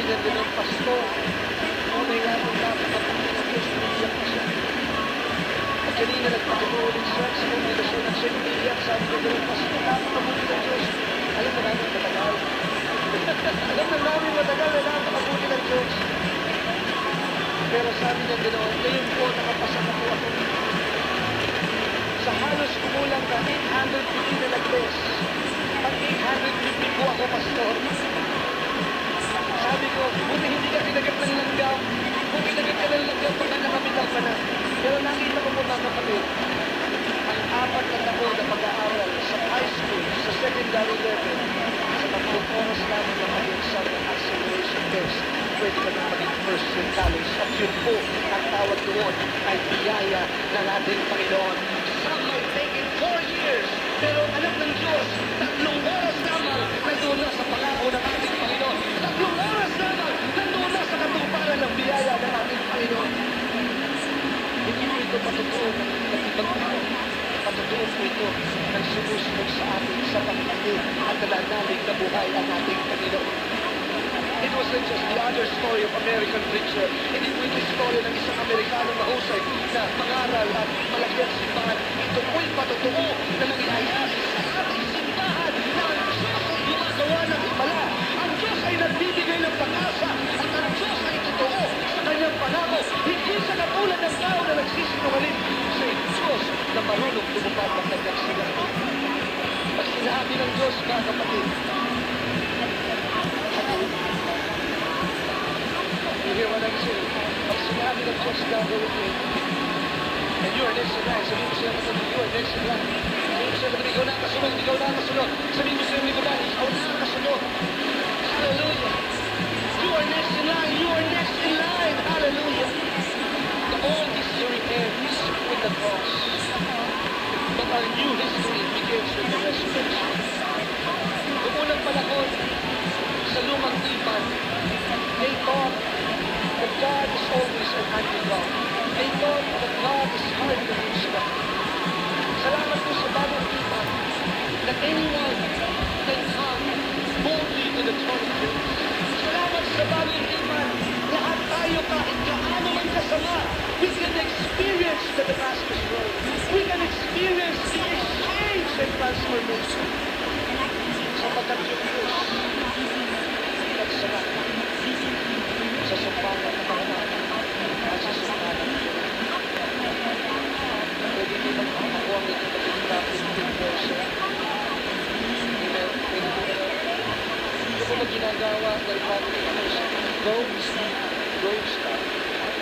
niyan din ang pastor. Unay nga itong napakapunin ng Diyos, umiiyak na siya. At kanina nagpatuloy ulit siya sa kongregasyon at siya umiiyak, sabi ko din ang pastor, napakapunin ng Diyos. Alam mo namin matagal. Alam na namin matagal na napakapunin ng Diyos. Pero sabi niya ganoon, ngayon po nakapasa na po ako. Sa halos kumulang na 850 na nag-test. Pag 850 po ako, pastor. Sabi ko, buti hindi ka tinagat ng langgam. Kung tinagat ka ng langgam, baka nakamital ka na. Pero nakita ko po mga kapatid, ang 4 na taon na pag-aaral sa high school, sa secondary level, sa 3 oras namin na mag-exam ng acceleration test, pwede ka na maging first year college. At yun po, ang tawag doon ay biyaya ng ating Panginoon. Some might take it 4 years, pero anak ng Diyos, 3 oras naman nandun na sa pangako ng ating Panginoon. 3 oras naman nandun na sa katuparan ng biyaya ng ating Panginoon. Hindi po ito patotoo ng ibang tao. Patotoo po ito ng sumusunod sa atin sa pagkakin at nananalig na buhay ang ating Panginoon. It wasn't just the other story of American preacher. Hindi po ito story ng isang Amerikanong mahusay na mangaral at malaki ang simbahan. Ito po'y patotoo na nangyayari sa ating simbahan na ang Diyos ay gumagawa ng himala. Ang Diyos ay nagbibigay ng pag-asa at ang Diyos ay totoo sa kanyang pangako. Hindi sa katulad ng tao na nagsisinungaling sa Diyos na marunong tumupad ng kanyang sinabi. Pag sinabi ng Diyos, mga kapatid, you hear what I'm saying? Pag sinabi ng Diyos gagawin mo, and you are next in line, sabihin mo siya na you are next in line. Sabihin mo siya na ikaw na kasunod, ikaw na kasunod. Sabihin mo siya na ikaw na kasunod. Hallelujah. You are next in line, you are next in line. Hallelujah. The old history ends with the cross. But our new history begins with the resurrection. Noong unang panahon, sa lumang tipan, they thought that God is always an anti-God. They thought that God is hard to instruct. Salamat po sa bagong tipan that anyone can come boldly to the throne of grace. Salamat sa bagong tipan, lahat tayo kahit kaano man kasama, we can experience the Damascus Road. We can experience the exchange and transformation. Sapagkat yung Diyos, nagsama sa sumpangan ng mga at sa sumpangan ng Diyos. Pwede din ako ang ito mag-traffic in person. Pwede din ito po mag-ginagawa ng family person. Go,